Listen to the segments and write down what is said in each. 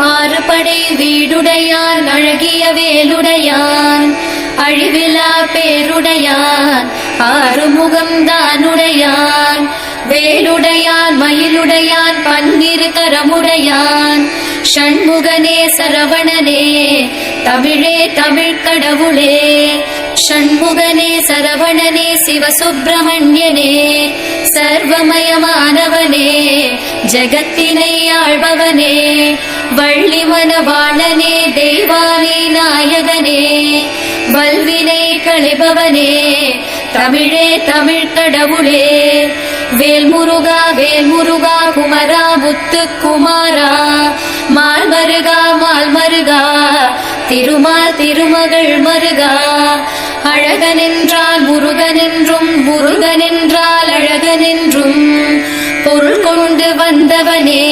ஆறுபடை வீடுடையான் அழகிய வேலுடையான் அழிவிலா பேருடையான் ஆறுமுகம் தானுடையான் வேலுடையான் மயிலுடையான் பன்னிரு கரமுடையான் ஷண்முகனே சரவணனே தமிழே தமிழ் கடவுளே ஷண்முகனே சரவணனே சிவசுப்பிரமணியனே சர்வமயமானவனே ஜகத்தினை ஆள்பவனே வள்ளி மணவாளனே தெய்வானே நாயகனே வல்வினை களைபவனே தமிழே தமிழ் கடவுளே வேல்முருகா வேல்முருகா குமரா முத்து குமாரா மால்மருகா மால்மருகா திருமால் திருமகள் மருகா அழகனென்றால் முருகனென்றும் முருகனென்றால் அழகனென்றும் பொருள் கொண்டு வந்தவனே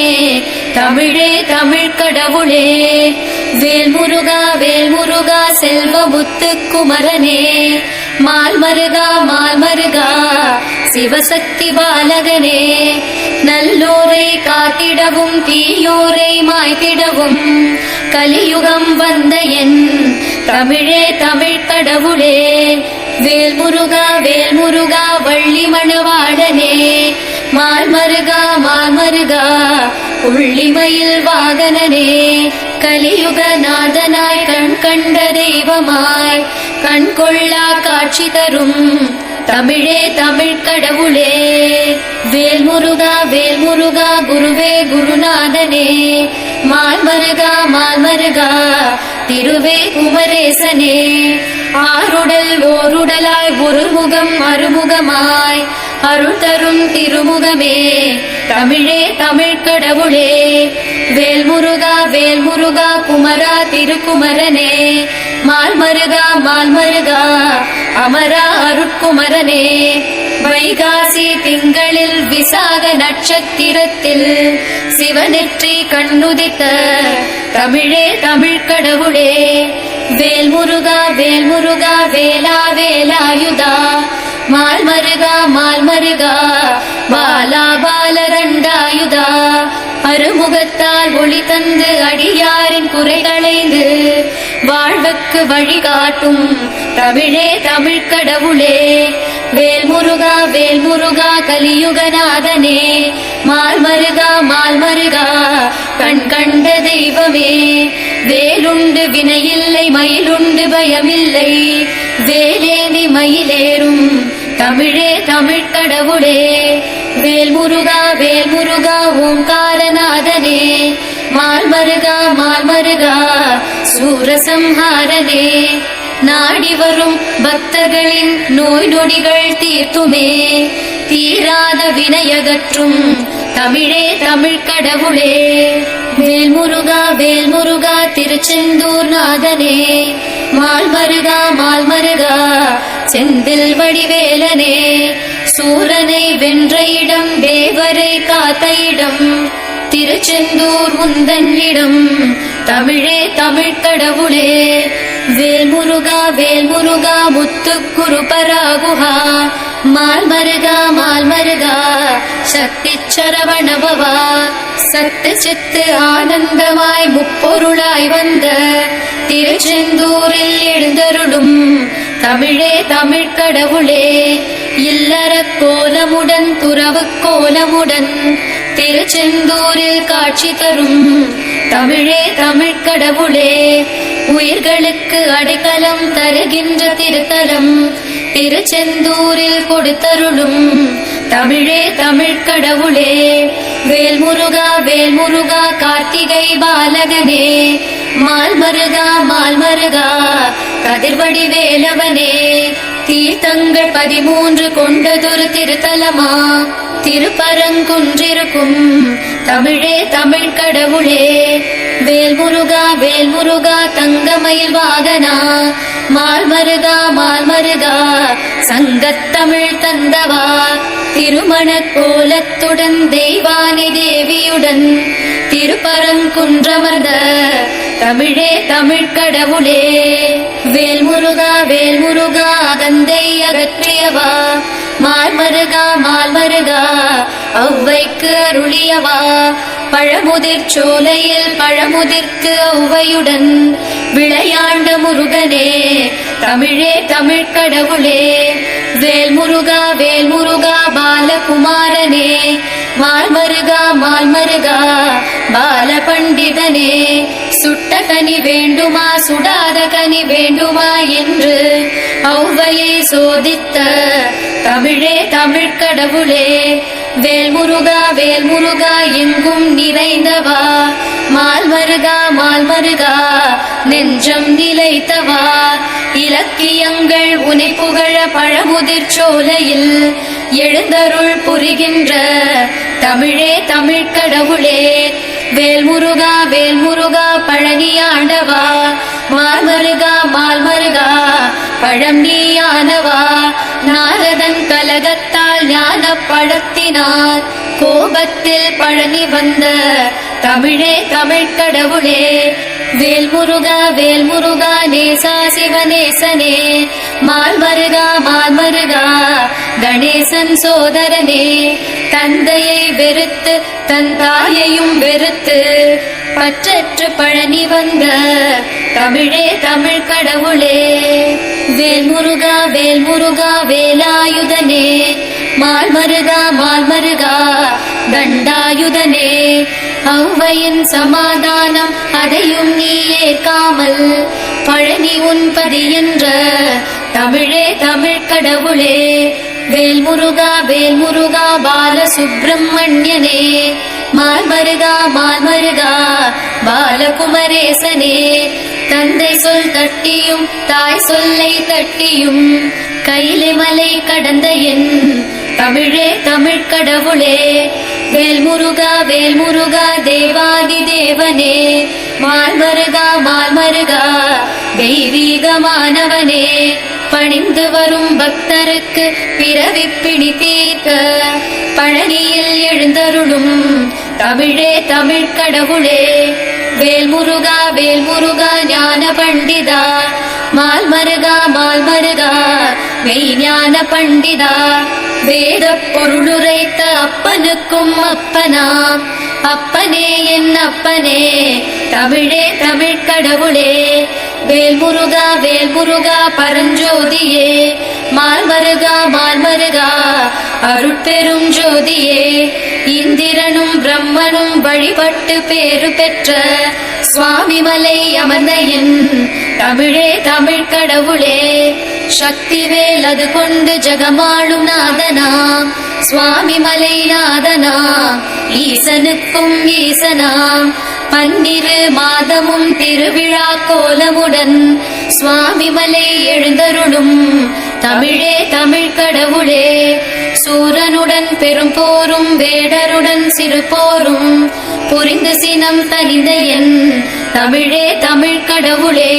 தமிழே தமிழ் கடவுளே வேல்முருகா வேல்முருகா செல்வமுத்து குமரனே மால்மருகா மால்மருகா சிவசக்தி பாலகனே நல்லோரை காத்திடவும் தீயோரை மாய்த்திடவும் கலியுகம் வந்த என் தமிழே தமிழ் கடவுளே வேல்முருகா வேல்முருகா வள்ளி மணவாளனே மால்மருகா மால்மருகா உள்ளிமயில் வாகனனே கலியுக நாதனாய் கண் கண்ட தெய்வமாய் கண் கொள்ளா காட்சி தரும் தமிழே தமிழ் கடவுளே வேல்முருகா வேல்முருகா குருவே குருநாதனே மால்மருகா மால்மருகா திருவே குமரேசனே ஆருடல் ஓருடலாய் ஒருமுகம் அருமுகமாய் அருள் தரும் திருமுகமே தமிழே தமிழ் கடவுளே வேல்முருகா வேல்முருகா குமரா திருக்குமரனே மால்மருகா மால்மருகா அமரா அருட்குமரனே வைகாசி திங்களில் விசாக நட்சத்திரத்தில் சிவனெற்றி கண்ணுதித்த தமிழே தமிழ் கடவுளே வேல்முருகா வேல்முருகா வேலா வேலாயுதா மால்மருகா மால்மருகா பாலா பாலரண்டாயுதா அருமுகத்தால் ஒளி தந்து அடியாரின் குறைகளைந்து வாழ்வுக்கு வழிகாட்டும் தமிழே தமிழ் கடவுளே வேல்முருகா வேல்முருகா கலியுகநாதனே மால்மருகா மால்மருகா கண் கண்ட தெய்வமே வேலுண்டு வினையில்லை மயிலுண்டு பயமில்லை வேலேந்தி மயிலேறும் தமிழே தமிழ் கடவுளே வேல்முருகா வேல்முருகா ஓங்காரநாதனே மால்மருகா மால்மருகா சூரசம்ஹாரனே நாடி வரும் பக்தர்களின் நோய் நொடிகள் தீர்த்துமே தீராத வினையகற்றும் தமிழே தமிழ் கடவுளே வேல்முருகா வேல்முருகா திருச்செந்தூர் நாதனே மால்மருகா மால்மருகா செந்தில் வடிவேலனே சூரனை வென்ற இடம் தேவரை காத்த இடம் திருச்செந்தூர் முந்தன் இடம் தமிழே தமிழ் கடவுளே வேல்முருகா வேல்முருகா முத்துக்குரு பராகுஹா மால்மருகா மால்மருகா சக்தி சரவணபவா சத்து சித்து ஆனந்தமாய் முப்பொருளாய் வந்த திருச்செந்தூரில் எழுந்தருளும் தமிழே தமிழ் கடவுளே இல்லற கோலமுடன் துறவு கோலமுடன் திருச்செந்தூரில் காட்சி தரும் தமிழே தமிழ் கடவுளே உயிர்களுக்கு அடைக்கலம் தருகின்ற திருத்தலம் திருச்செந்தூரில் கொடுத்தருளும் தமிழே தமிழ் கடவுளே வேல்முருகா வேல்முருகா கார்த்திகை பாலகனே மால்மருகா மால்மருகா கதிர்வடி வேலவனே தீர்த்தங்கள் 13 கொண்டதொரு திருத்தலமா திருப்பரங்குன்றிருக்கும் தமிழே தமிழ் கடவுளே வேல்முருகா வேல்முருகா தங்கமயில் வாகனா மால்மருகா மால்மருகா சங்கத்தமிழ் தந்தவா திருமண கோலத்துடன் தெய்வானி தேவியுடன் திருப்பரங்குன்றமர்ந்த தமிழே தமிழ் கடவுளே வேல்முருகா வேல்முருகா அகந்தை அகற்றியவா மால்மருகா மால்மருகா ஔவைக்கு அருளியவா பழமுதிர் சோலையில் பழமுதிர்க்கு ஔவையுடன் விளையாண்ட முருகனே தமிழே தமிழ் கடவுளே வேல்முருகா வேல்முருகா பாலகுமாரனே மால்மருகா மால்மருகா பால பண்டிதனே சுட்ட கனி வேண்டுமா சுடாத கனி வேண்டுமா என்று ஔவையை சோதித்த தமிழே தமிழ் கடவுளே வேல்முருகா வேல்முருகா எங்கும் நிறைந்தவா மால்மருகா மால்மருகா நெஞ்சம் நிலைத்தவா இலக்கியங்கள் உனை புகழ பழமுதிர் சோலையில் எழுந்தருள் புரிகின்ற தமிழே தமிழ் கடவுளே வேல்முருகா வேல்முருகா பழனியாண்டவா மால்மருகா மால்மருகா பழம் நீயானவா நாரதன் கலகத்தால் ஞான பழத்தினார் கோபத்தில் பழனி வந்த தமிழே தமிழ் கடவுளே வேல்முருகா வேல்முருகா நேசா சிவநேசனே மால்மருகா மால்மருகா கணேசன் சோதரனே தந்தையை வெறுத்து தன் தாயையும் வெறுத்து பற்றற்று பழனி வந்த தமிழே தமிழ் கடவுளே வேல்முருகா வேல்முருகா வேலாயுதனே மால்மருகா மால்மருகா தண்டாயுதனே ஔவையின் சமாதானம் அதையும் நீ ஏற்காமல் பழனி உன்பதி என்ற தமிழே தமிழ் கடவுளே வேல்முருகா வேல்முருகா பாலசுப்பிரமணியனே மால்மருகா மால்மருகா பாலகுமரேசனே தந்தை சொல் தட்டியும் தாய் சொல்லை தட்டியும் கைலிமலை கடந்த என் தமிழே தமிழ் கடவுளே வேல்முருகா வேல்முருகா தேவாதி தேவனே மால்மருகா மால்மருகா தெய்வீகமானவனே பணிந்து வரும் பக்தருக்கு பிறவி பிணி தீர்க்க பழனியில் எழுந்தருளும் தமிழே தமிழ் கடவுளே வேல்முருகா வேல்முருகா ஞான பண்டிதா மால்மருகா மால்மருகா மெய்ஞான பண்டிதா வேத பொருளுரைத்த அப்பனுக்கும் அப்பனாம் அப்பனே என் அப்பனே தமிழே தமிழ் கடவுளே வேல்முருகா வேல்முருகா பரஞ்சோதியே மால்மருகா மால்மருகா அருட்பெரும் ஜோதியே இந்திரனும் பிரம்மனும் வழிபட்டு பேரு பெற்ற சுவாமிமலை அமர்ந்த என் தமிழே தமிழ் கடவுளே சக்திவேல் அது கொண்டு ஜகமாளும் நாதனாம் சுவாமிமலை நாதனாம் ஈசனுக்கும் ஈசனாம் பன்னிரு மாதமும் திருவிழா கோலமுடன் சுவாமிமலை எழுந்தருளும் தமிழே தமிழ் கடவுளே சூரனுடன் பெரும் போரும் வேடருடன் சிறு போரும் புரிந்து சினம் தனிந்த என் தமிழே தமிழ் கடவுளே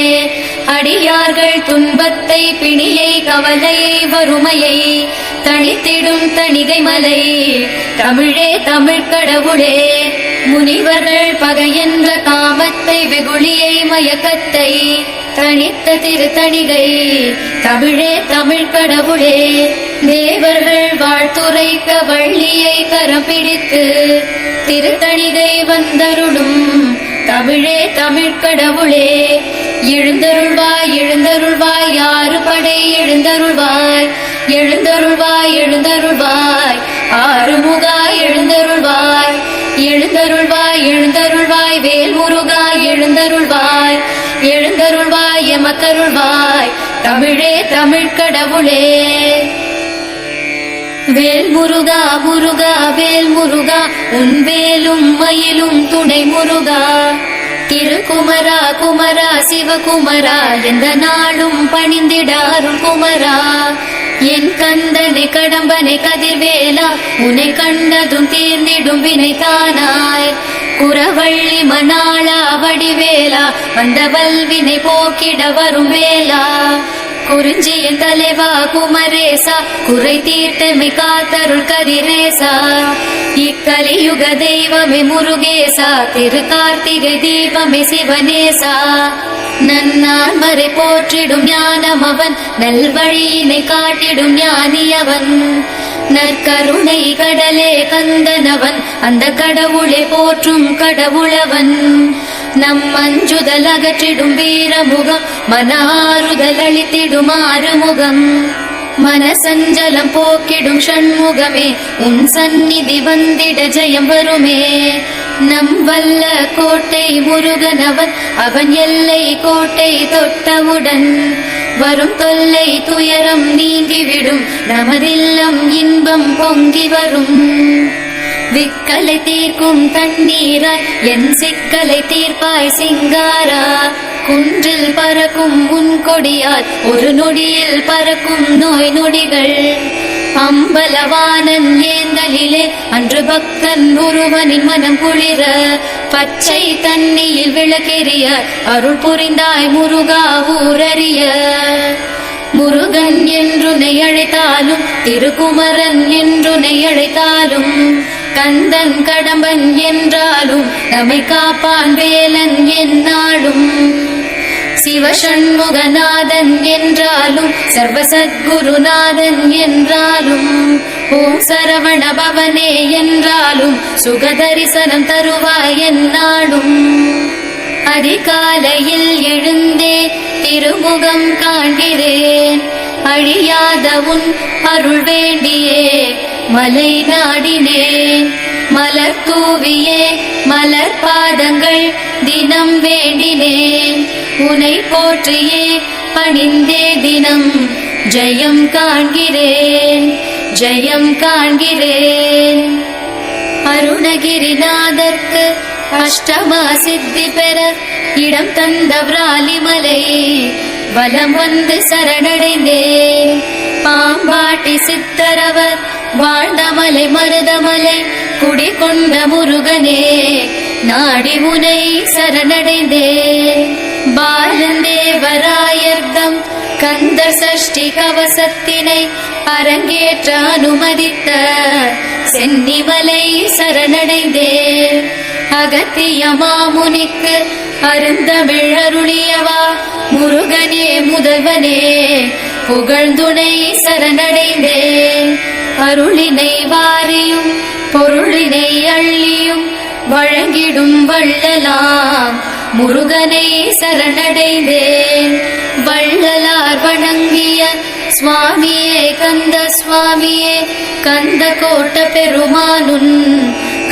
அடியார்கள் துன்பத்தை பிணியை கவலையை வறுமையை தனித்திடும் தணிகை மலை தமிழே தமிழ் கடவுளே முனிவர்கள் பகையென்ற காமத்தை வெகுளியை மயக்கத்தை தனித்த திருத்தணிகை தமிழே தமிழ் கடவுளே தேவர்கள் வாழ்த்துரைக்க வள்ளியை கரம் பிடித்து திருத்தணிகை வந்தருளும் தமிழே தமிழ் கடவுளே எழுந்தருள்வாய் எழுந்தருள்வாய் யாரு படை எழுந்தருள்வாய் எழுந்தருள்வாய் எழுந்தருள்வாய் ஆறுமுகா எழுந்தருள்வாய் எழுந்தருள்வாய் எழுந்தருள்வாய் வேல்முருகா எழுந்தருள்வாய் எழுந்தருள்வாய் எமக்கருள்வாய் தமிழே தமிழ் கடவுளே வேல்முருகா முருகா வேல்முருகா உன் வேலும் மயிலும் துணை முருகா திருக்குமரா குமரா சிவகுமரா எந்த நாளும் பணிந்திடாரும் குமரா என் கந்தனை கடம்பனை கதிர்வேலா உன்னை கண்டதும் தீர்ந்திடும் வினை தானாய் குரவள்ளி மணாளா வடிவேலா வந்த வல்வினை போக்கிட வரும் வேலா குறிஞ்சியின் தலைவா குமரேசா, குறை தீர்த்தமை காத்தருள் கதிரேசா. இக்கலியுக தெய்வமே முருகேசா, திரு கார்த்திகை தீபமே சிவனேசா. நன்னான் மறை போற்றிடும் ஞானம் அவன், நல்வழியினை காட்டிடும் ஞானியவன். நற்கருணை கடலே கந்தனவன், அந்த கடவுளை போற்றும் கடவுளவன். நம் அஞ்சுதல் அகற்றிடும் வீரமுகம், மன ஆறுதல் அளித்திடும் ஆறுமுகம். மனசஞ்சலம் போக்கிடும் ஷண்முகமே, உன் சந்நிதி வந்திட ஜெயம் வருமே. நம் வல்ல கோட்டை முருகனவன், அவன் எல்லை கோட்டை தொட்டவுடன் வரும் தொல்லை துயரம் நீங்கிவிடும், நமதில்லம் இன்பம் பொங்கி வரும். விக்கலை தீர்க்கும் தண்ணீராய் என் சிக்கலை தீர்ப்பாய் சிங்காரா. குன்றில் பறக்கும் உன் கொடியால் ஒரு நொடியில் பறக்கும் நோய் நொடிகள். அம்பலவானன் ஏந்தலிலே அன்று பக்தன் ஒருவனின் மனம் குளிர, பச்சை தண்ணியில் விளக்கெரிய அருள் புரிந்தாய் முருகா ஊரறிய. முருகன் என்றுனை அழைத்தாலும், திருக்குமரன் என்றுனை அழைத்தாலும், கந்தன் கடம்பன் என்றாலும் நம்மை காப்பான் வேலன் என்னாலும். சிவசண்முகநாதன் என்றாலும், சர்வசத்குருநாதன் என்றாலும், ஓம் சரவண பவனே என்றாலும், சுகதரிசனம் தருவாய் என்னாலும். அதிகாலையில் எழுந்தே திருமுகம் காண்கிறேன், அழியாத உன் அருள் வேண்டியே மலை நாடினேன். மலர் தூவியே மலர் பாதங்கள் தினம் வேண்டினேன், உனை போற்றியே பணிந்தே தினம் ஜெயம் காண்கிறேன், ஜெயம் காண்கிறேன். அருணகிரிநாதர்க்கு அஷ்டமா சித்தி பெற இடம் தந்த விராலிமலை வலம் வந்து சரணடைந்தேன். பாம்பாட்டி சித்தரவர் வாழ்ந்த மலை மருதமலை குடிகொண்ட முருகனே, நாடி உனை சரணடைந்தேன். பாலந்தேவராயர்தம் கந்தர் சஷ்டி கவசத்தினை அரங்கேற்ற அனுமதித்த சென்னிமலை சரணடைந்தேன். அகத்திய மாமுனிக்கு அருந்தமிழ் அருளியவா முருகனே முதல்வனே, புகழ்ந்துணை சரணடைந்தேன். அருளினை வாரியும் பொருளினை அள்ளியும் வழங்கிடும் வள்ளலாம் முருகனை சரணடைந்தேன். வள்ளலார் வணங்கிய சுவாமியே கந்த சுவாமியே, கந்த கோட்ட பெருமானுன்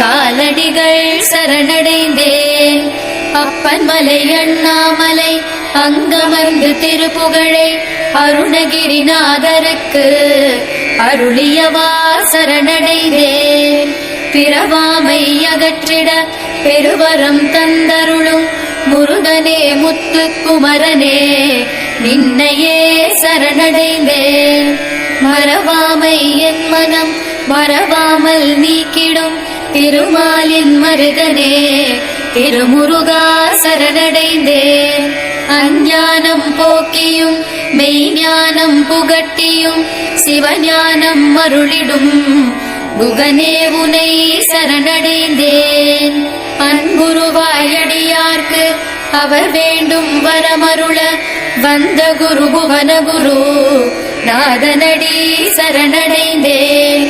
காலடிகள் சரணடைந்தேன். அப்பன் மலை அண்ணாமலை அங்கமர்ந்து திருப்புகழை அருணகிரிநாதருக்கு அருளியவா சரணடைந்தேன். பிறவாமை அகற்றிட பெருவரம் தந்தருளும் முருகனே முத்துக்குமரனே, நின்னையே சரணடைந்தேன். மறவாமை என் மனம் மறவாமல் நீக்கிடும் திருமாலின் மருகனே, திருமுருகா சரணடைந்தேன். அஞ்ஞானம் போக்கியும் மெய்ஞானம் புகட்டியும் சிவஞானம் அருளிடும் குகனே உனை சரணடைந்தேன். அன்புருவாயடியார்க்கு அவர் வேண்டும் வரமருள வந்த குரு புவன குரு நாதனடி சரணடைந்தேன்.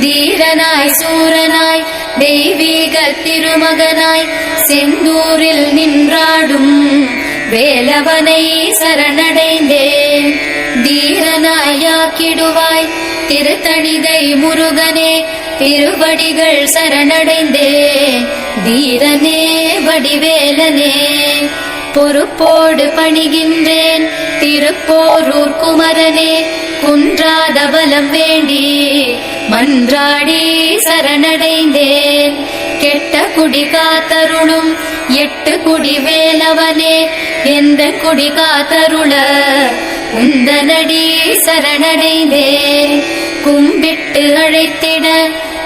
தீரனாய் சூரனாய் தெய்வீக திருமகனாய் செந்தூரில் நின்றாடும் வேலவனை சரணடைந்தேன். தீரனாயாக்கிடுவாய் திருத்தணிதை முருகனே, திருவடிகள் சரணடைந்தேன். தீரனே வடிவேலனே, பொறுப்போடு பணிகின்றேன் திருப்போரூர் குமரனே, குன்றாத பலம் வேண்டி மன்றாடி சரணடைந்தேன். கெட்ட குடி காத்தருளும் எட்டு குடி வேலவனே, எந்த குடி காத்தருள உந்தனடி சரணடைந்தேன். கும்பிட்டு அழைத்திட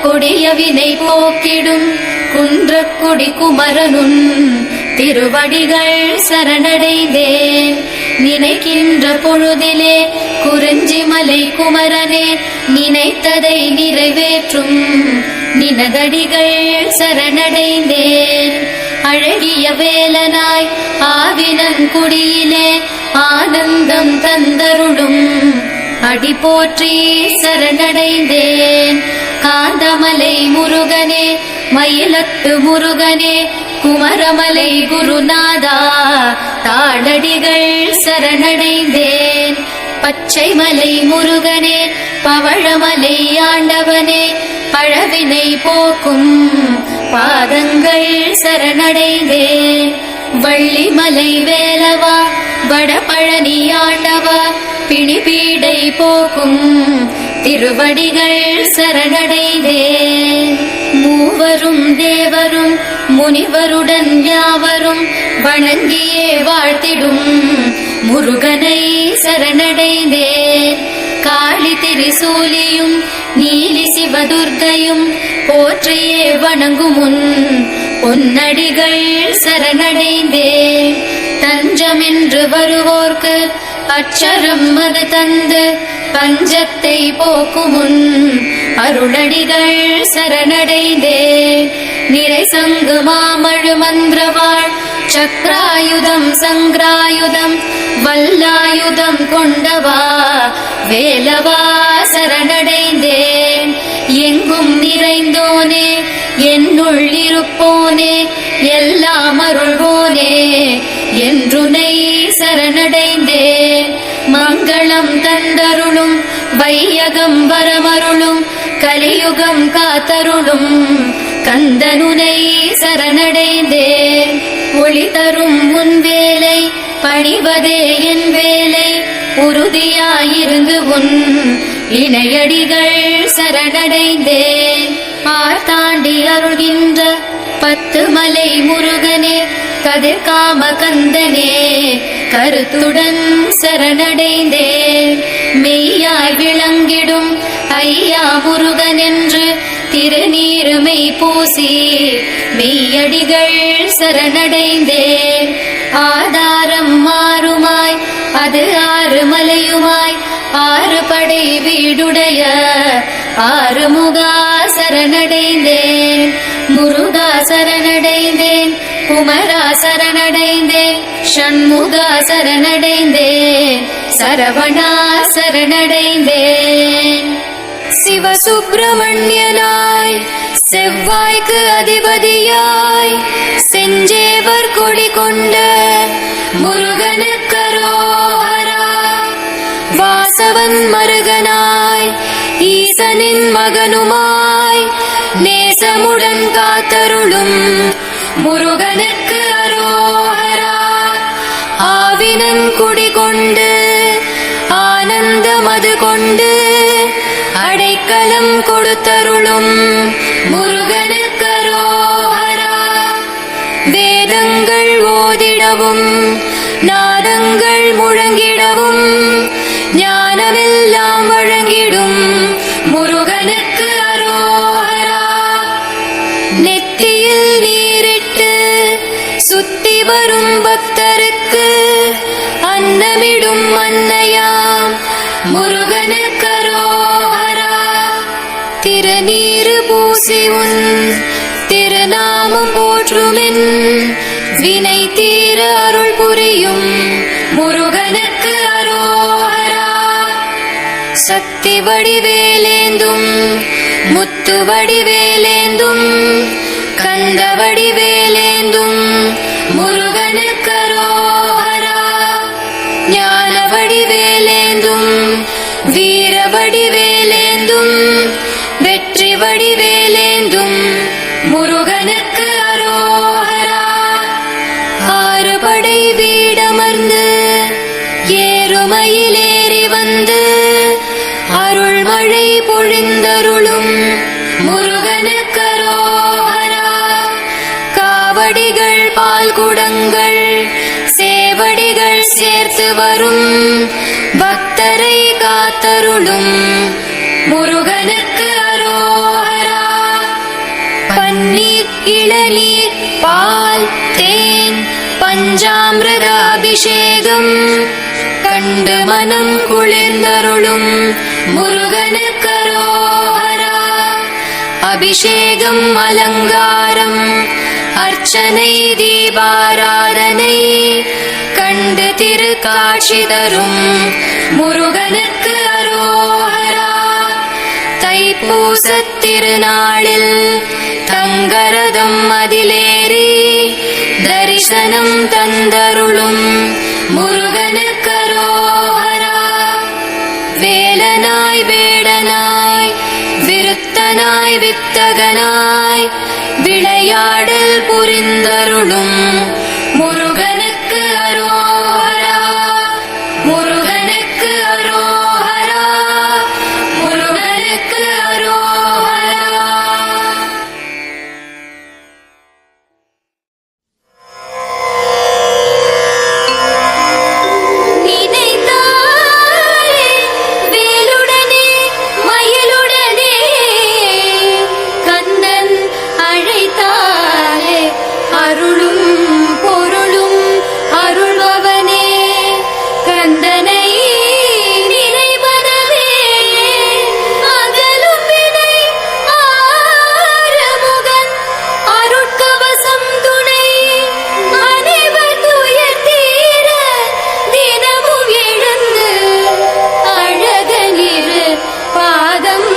கொடிய வினை போக்கிடும் குன்றக்குடி குமரனுன் திருவடிகள் சரணடைந்தேன். நினைக்கின்ற பொழுதிலே குறிஞ்சி மலை குமரனே நினைத்ததை நிறைவேற்றும் நினதடிகள் சரணடைந்தேன். அழகிய வேலனாய் ஆவினங்குடியிலே ஆனந்தம் தந்தருளும் அடி போற்றி சரணடைந்தேன். காந்தமலை முருகனே மயிலத்து முருகனே குமரமலை குருநாதா தாளடிகள் சரணடைந்தேன். பச்சை மலை முருகனே பவழமலை ஆண்டவனே பழவினை போக்கும் பாதங்கள் சரணடைந்தேன். வள்ளிமலை வேலவா வடபழனி ஆண்டவா பிணிபீடை போக்கும் திருவடிகள் சரணடைந்தேன். மூவரும் தேவரும் முனிவருடன் யாவரும் வணங்கியே வாழ்த்திடும் முருகனை சரணடைந்தேன். காளி திரிசூலியும் நீலி சிவதுர்க்கையும் போற்றியே வணங்குமுன் பொன்னடிகள் சரணடைந்தேன். தஞ்சமென்று வருவோர்க்கு அச்சரம் அது தந்து பஞ்சத்தை போக்குமுன் அருளடிகள் சரணடைந்தேன். நிறை சங்கு மாமழு மந்திரவாள் சக்ராயுதம் சங்கிராயுதம் வல்லாயுதம் கொண்டவா வேலவா சரணடைந்தேன். எங்கும் நிறைந்தோனே என்னுள் இருப்போனே எல்லாம் அருள்வோனே என்றுனை சரணடைந்தேன். மங்களம் தந்தருளும் வையகம் வரமருளும் கலியுகம் காத்தருளும் கந்தனுனை சரணடைந்தேன். ஒளி தரும் உன் வேலை பணிவதே என் வேலை உறுதியாயிருந்து உன் இணையடிகள் சரணடைந்தேன். ஆர்த்தாண்டி அருள்கின்ற 10 மலை முருகனே கதிர்காம கந்தனே கருத்துடன் சரணடைந்தேன். மெய்யாய் விளங்கிடும் ஐயா முருகன் என்று திருநீருமை பூசி மெய்யடிகள் சரணடைந்தேன். ஆதாரம் மாறுமாய் அது 6 மலையுமாய் 6 படை வீடுடைய ஆறுமுகா சரணடைந்தேன். முருகா சரணடைந்தேன். குமரா சரணடைந்தேன். ஷண்முகா சரணடைந்தேன். சரவணா சரணடைந்தேன். சிவசுப்பிரமணியனாய் செவ்வாய்க்கு அதிபதியாய் செஞ்சேவர் கொடி கொண்ட முருகனுக்கரோஹரா. வாசவன் மருகனாய் ஈசனின் மகனுமாய் நேசமுடன் காத்தருளும் முருகனுக்கு அரோஹரா. ஆவினன் குடி கொண்டு ஆனந்தமது கொண்டு அடைக்கலம் கொடுத்தருளும் முருகனுக்கு அரோஹரா. வேதங்கள் ஓதிடவும் நாதங்கள் முழங்கிடவும் ஞானமெல்லாம் வழங்கிடும் முருகனுக்கு அரோஹரா. நெத்தியில் நீரிட்டு சுத்தி வரும் பக்தருக்கு அன்னமிடும் அன்னையாம் முருகனுக்கு அரோஹரா. திருநீறு பூசி உன் திருநாமம் போற்றுமென் வினை தீர அருள் புரியும் முருகனுக்கு அரோஹரா. சக்தி வடிவேலேந்தும் முத்து வடிவேலேந்தும் கந்த வடிவேலேந்தும் முருகனுக்கு அரோஹரா. ஞான வடிவேலேந்தும் வீர வடிவேலேந்தும் வெற்றி வடிவேலேந்தும் முருகனுக்கு அரோஹரா. 6 படை வீடமர்ந்து ஏறுமயிலேறி வந்து அருள்மழை பொழிந்தருளும் முருகனுக்கு அரோஹரா. காவடிகள் பால் குடங்கள் சேவடிகள் சேர்த்து வரும் பக்தரை காத்தருளும் முருகனுக்கு அரோஹரா. பன்னீர் இளநீர் பால் தேன் பஞ்சாமிர்த அபிஷேகம் கண்டு மனம் குளிர்ந்தருளும் முருகனுக்கரோஹரா. அபிஷேகம் அலங்காரம் அர்ச்சனை தீபாராதனை கண்டு திருக்காட்சி தரும் முருகனுக்கு அரோஹரா. தைப்பூசத் திருநாளில் தங்கரதம் அதிலேறி தரிசனம் தந்தருளும் முருகனுக்கு அரோஹரா. வேலனாய் வேடனாய் விருத்தனாய் வித்தகனாய் விளையாடல் புரிந்தருளும் முருகனுக்கு அரோஹரா. முருகனுக்கு அரோஹரா. முருகனுக்கு அரோஹரா. நினைத்தாலே வேலுடனே மயிலுடனே கந்தன் அழைத்தாலே அருளும் பொருளும் அருள்பவனே. கந்தனை நினைவனவே அகலும் வினை ஆறுமுகன் அருட்கவசம் துணை அனைவர் துயர் தீர தினமும் எழுந்து அழகனிரு பாதம்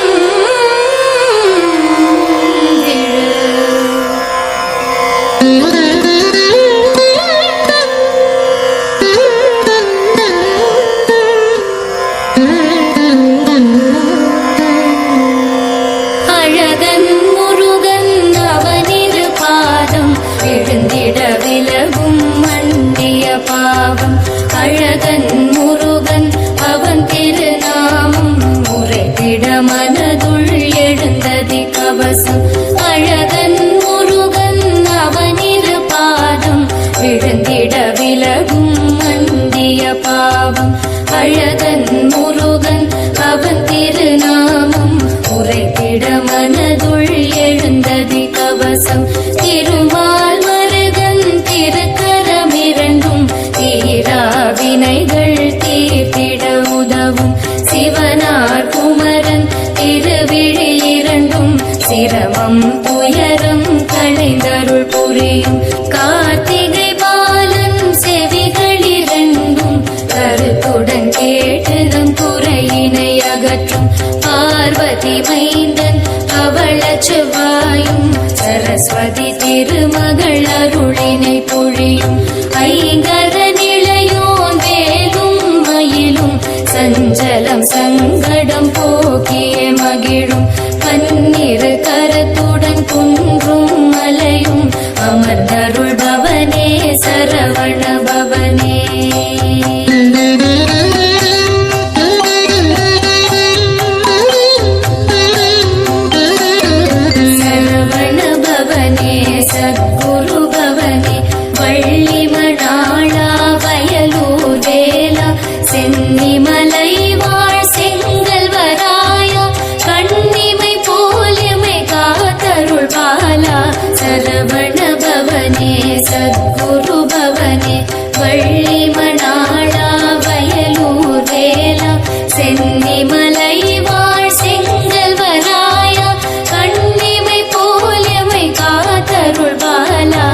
அழகன் முருகன் அவனிரு பாதம் விழுந்திட விலகும் மண்டிய பாவம். அழகன் முருகன் அவன் திருநாமம் உரைத்திட மனதுள் எழுந்ததி கவசம். அழகன் முருகன் அவனிரு பாதம் விழுந்திட விலகும் மண்டிய பாவம். அழகன் முருகன் அவன் திருநாமம் உரைத்திட மனதுள் எழுந்ததி கவசம். திருமால் மருகன் திருக்கரமிரண்டும் தீரா வினைகள் தீர்த்திட உதவும். சிவனார் குமரன் திருவிழி இரண்டும் சிரமம் துயரம் களைந்தருள் புரியும். கார்த்திகை பாலன் செவிகள் இரண்டும் கருத்துடன் கேட்டதம் குறையினை அகற்றும். பார்வதி மைந்தன் அவள செவ்வாயும் சரஸ்வதி திருமகள் அருளினை பொழியும். ஐங்கர நிலையோன் வேலும் மயிலும் சஞ்சலம் சங்கடம் போக்கிய மகிழும். பன்னிரு கரத்துடன் குன்றும் மலையும் அமர்ந்தருள் பவனே சரவண பவனே. சரவண பவனே சத்குரு பவனே வள்ளி மணாளா வயலூர் வேலா சென்னிமலை வாழ் செங்கல் வராயா கண்ணிமை போலிமை காத்தருள் பாலா. சரவண பவனே சத்குரு பவனே வள்ளி மணாளா வயலூர் வேலா சென்னிமலை வாழ் செங்கல் வராயா கண்ணிமை போலிமை காத்தருள் பாலா.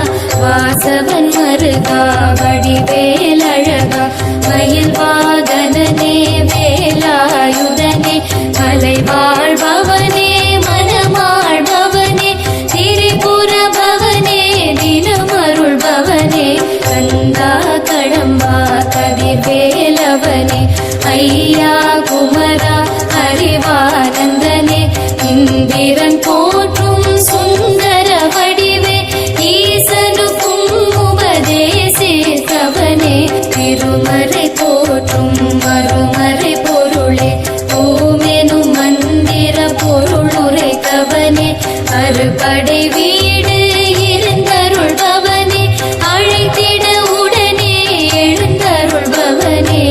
வாசவன் மருகா வடிவேலழகா மயில் வாகனனே வேலாயுதனே மலை வாழ்பவனே மனமாழ்பவனே திரிபுர பவனே தினமருள் பவனே. கந்தா கடம்பா கதிர்வேலவனே ஐயா குமரா அறிவானந்தனே இந்திரன் போற்றும் சுந்தர வடிவே ஈசனுக்கும் உபதேசித்தவனே. திருமறை போற்றும் மறுமறை பொருளே ஓமெனும் மந்திர பொருளுரைத்தவனே. அறுபடை வீடு இருந்தருள் பவனே அழைத்திட உடனே எழுந்தருள் பவனே.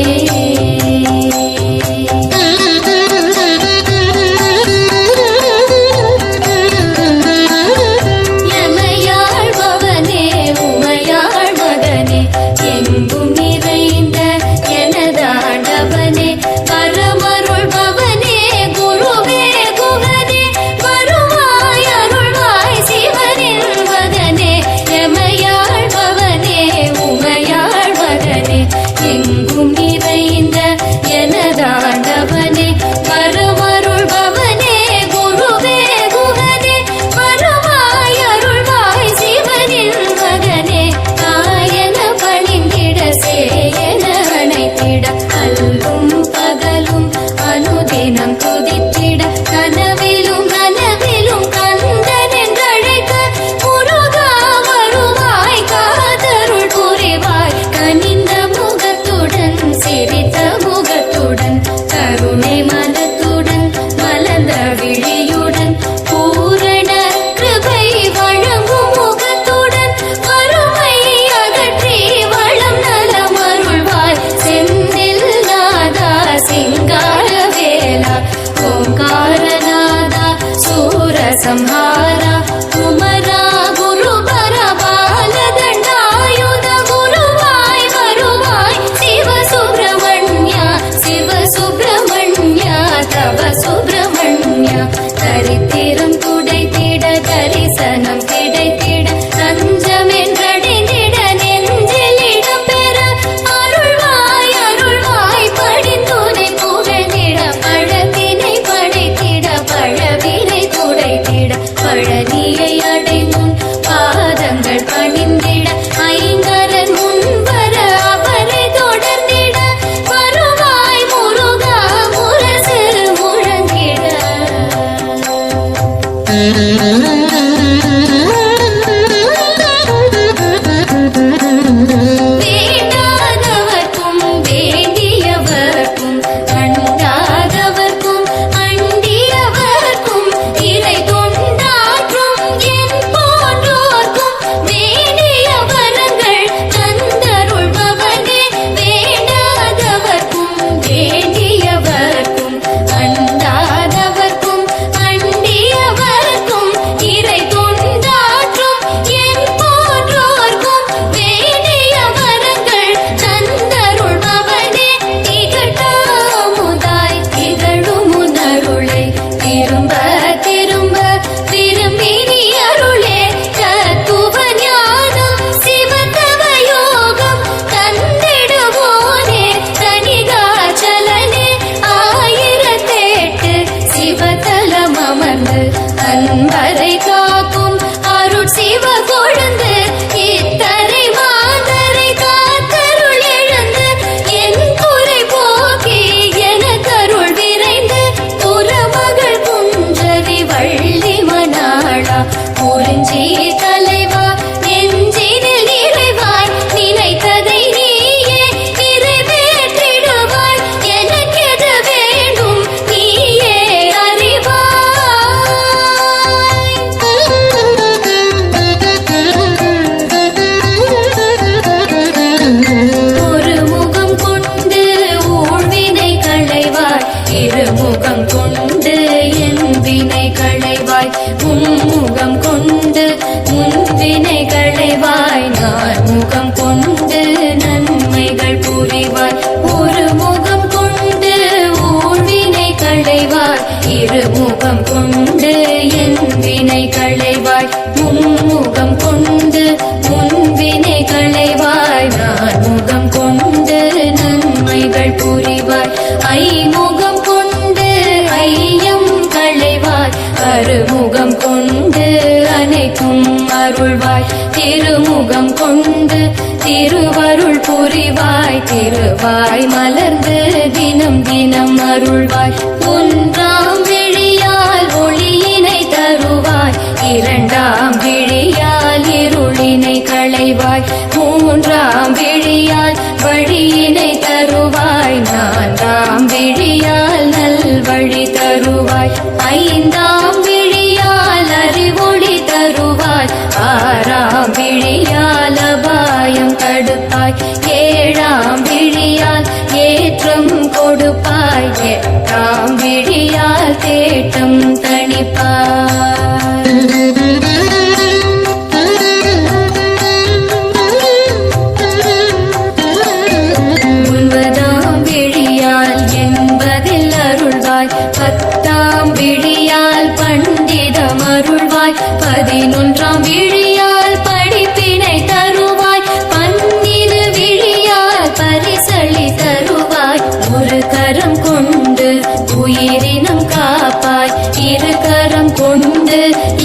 உருவம் கொண்டு திருவருள் புரிவாய். திருவாய் மலர்ந்து தினம் தினம் அருள்வாய். ஒன்றாம் விழியால் ஒளியினை தருவாய். இரண்டாம் விழியால் இருளினை களைவாய். மூன்றாம் விழியால் வழியினை தருவாய். நான்காம் விழியால் நல்வழி தருவாய். ஐந்தாம் விழியால் அறிவொளி தருவாய். ஆறாம் விழியால் அபாயம் தடுப்பாய். ஏழாம் விழியால் ஏற்றம் கொடுப்பாய். எட்டாம் விழியால் தேட்டம் தணிப்பாய். ஒன்பதாம் விழியால் என்பதில் அருள்வாய். பத்தாம் விழியால் பண்டிதம் அருள்வாய். 11ஆம் விழியால் படிப்பினை தருவாய். 12 விழியால் பரிசளி தருவாய். ஒரு கரம் கொண்டு உயிரினம் காப்பாய். இரு கரம் கொண்டு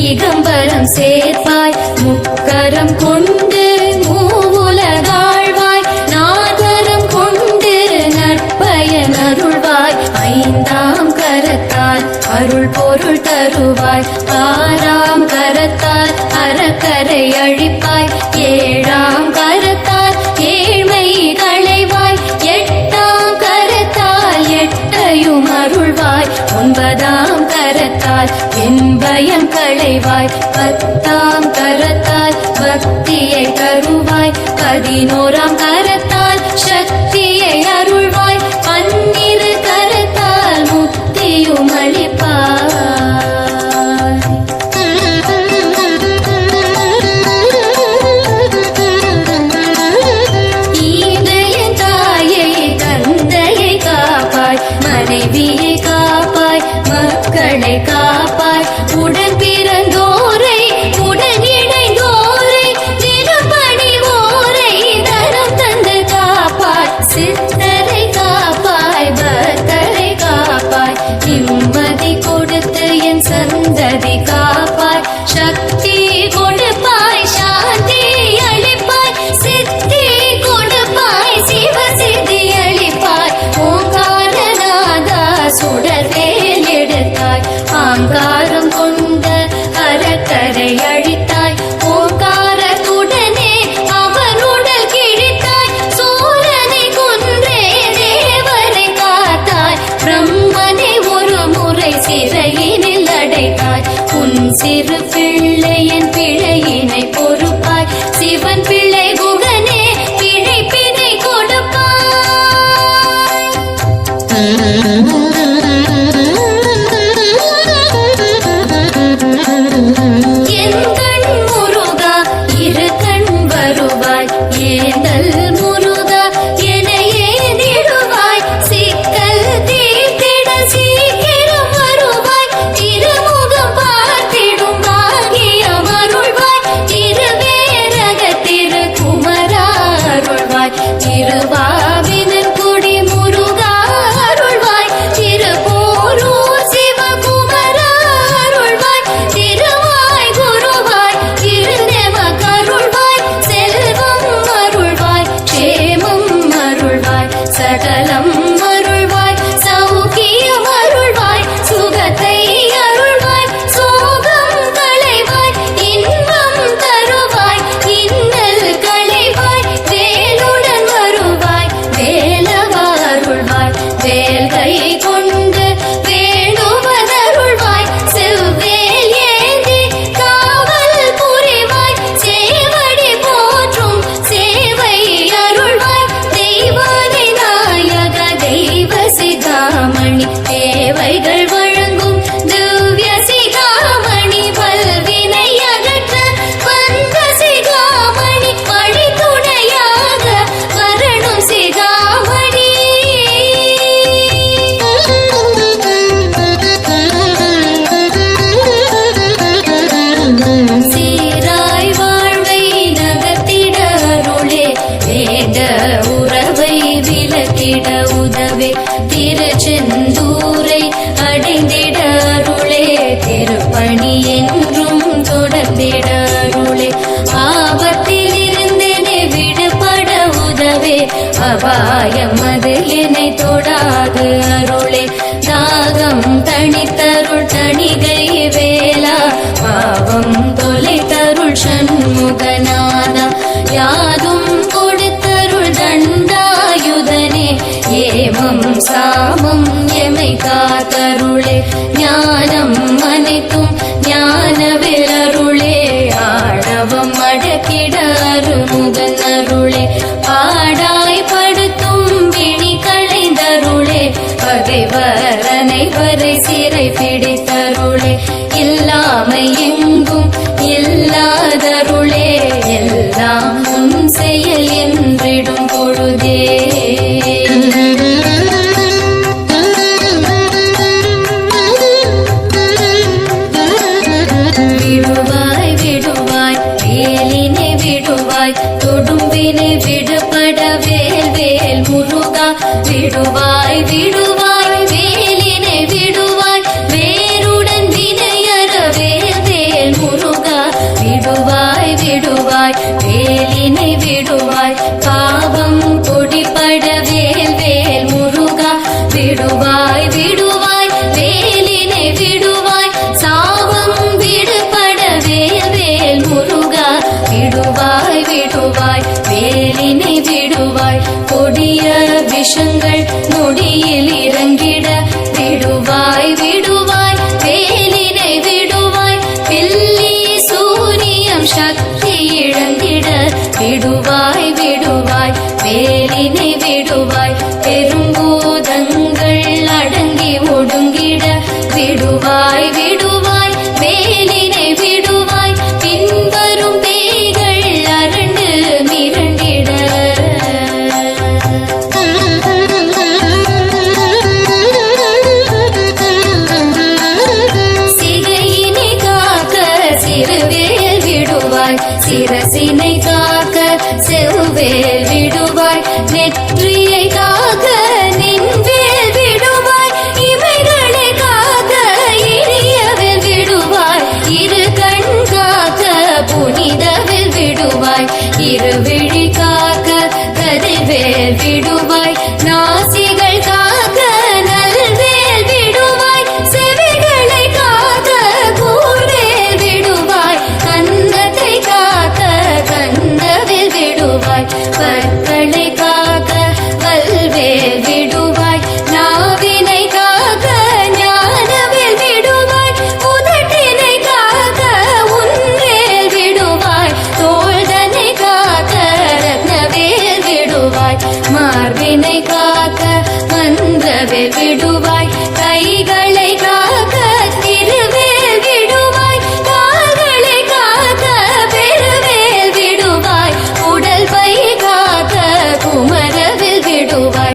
இகம்பரம் சேர்ப்பாய். முக்கரம் கொண்டு மூவுலகாழ்வாய். நாகரம் கொண்டு நற்பயன் அருள்வாய். ஐந்தாம் கரத்தால் அருள் பொருள் தருவாய். ஆறாம் கரத்தால் அறக்கரை அழிப்பாய். ஏழாம் கரத்தால் ஏழ்மை களைவாய். எட்டாம் கரத்தால் எட்டையும் அருள்வாய். 9ஆம் கரத்தால் என்பயம் களைவாய். 10ஆம் கரத்தால் பக்தியை தருவாய். 11ஆம் கரத்தால் சக்தியை அருள்வாய். 12 கரத்தால் முக்தியும் அளிப்பாய். ஈந்தையின் தாயை தந்தையை காப்பாய். மனைவியை காப்பாய். மக்களை காப்பாய். உடன் பிறந்தோரை உடன் இணைந்தோரை தினப்பணிவோரை தரம் தந்து காப்பாய். சித்தரை காப்பாய். பக்தரை காப்பாய். நிம்மதி கொடுத்து என் சந்ததி காப்பாய். சக்தி கொடுப்பாய். சாந்தி அளிப்பாய். சித்தி கொடுப்பாய். சிவசித்தி அளிப்பாய். ஓங்காரநாதா சுடர்வேல் எடுத்தாய். ஆங்காரம் கொண்ட அறக்கரை அழித்தாய். ஓங்காரத்துடனே அவன் உடல் கிழித்தாய். சூரனை கொன்றே தேவரை காத்தாய். பிரம்மனை ஒரு முறை சிறையினில் அடைத்தாய். உன் சிறு பிள்ளையின் பிழையினை பொறுப்பாய். சிவன் பிள்ளை குகனே பிழைப்பினை கொடுப்பாய். என் கண் முருகா இரு கண் வருவாய். ஏந்தல் முருகா என ஏந்திடுவாய். சிக்கல் தீர்த்திட சீக்கிரம் வருவாய். திருமுகம் பார்த்திடும் பாகியம் அருள்வாய். திருவேரக திருக்குமரா அருள்வாய். திருவாவினன் குடி முருகா அருள்வாய். திருப்போரூர் சிவகுமரா அருள்வாய். திருவாய் குருவாய். திருநெம கருள்வாய். செல்வம் அருள்வாய். அபாயம் அது என்னை தொடாது அருளே தாகம் தணித்தருள் தணிகை வேலா பாவம் தொலை தருள் சண்முகநாதா யாதும் கொடுத்தருள் தண்டாயுதனே ஏமம் சாமம் எமை காத்தருளே ஞானம் அனைத்தும் ஞான விலருளே ஆணவம் அடக்கிட அருமுகன் அருளே பாடாய் படுத்தும் விழி களைந்தருளே பகைவர் அனைவரை சிறை பிடித்தருளே இல்லாமை எங்கும் இல்லாதருளே எல்லாம் உன் செயல் என்றிடும் பொழுதே விடுவாய் விடுவாய் வேலினை விடுவாய் தொடும்பினை விடுபட வேல் வேல் முருகா விடுவாய் விடுவாய் வேலினை விடுவாய் வேருடன் வினையற வேல் வேல் முருகா விடுவாய் விடுவாய் வேலினை விடுவாய் பாவம் கொடிபட வேல் வேல் முருகா விடுவாய் விடுவாய் வேலினை விடுவாய் சாவம் விடுபட வேல் வேல் முருகா விடுவாய் விடுவாய் வேலினை விடுவாய் கொடிய விஷங்கள் நொடியில் இறங்கிட விடுவாய் விடுவாய் வேலினை விடுவாய் பில்லி சூரியம் சக்தி இழந்திட விடுவாய் விடுவாய் வேலினை விடுவாய் பெரும்பூதங்கள் அடங்கி ஒடுங்கிட விடுவாய் விடுவாய் வேலினை விடுவாய் பின்வரும் பேய்கள் அரண்டு மிரண்டிட சிகையினை காக்க சிறுவேல் விடுவாய் சிரசினை காக்க செவ்வேல் விடுவாய் நெற்றியை காக்க நின்வேல் விடுவாய் இமைகளை காக்க இனியவில் விடுவாய் இரு கண் காக்க புனிதவில் விடுவாய் இருவிழி காக்க கதிர்வேல் விடுவாய் நாசிகள் காக்க நல்வேல் விடுவாய் செவிகளை காக்க கூர்வேல் விடுவாய் கன்னத்தை காக்க கந்தவில் விடுவாய் பற்களை காக்க வல்வேல் விடுவாய் நாவினை காக்க ஞானவில் விடுவாய் உதட்டினை காக்க உன்வேல் விடுவாய் தோள்தனை காக்க ரத்னவேல் விடுவாய் மார்பினை காக்க மந்திரவேல் விடுவாய்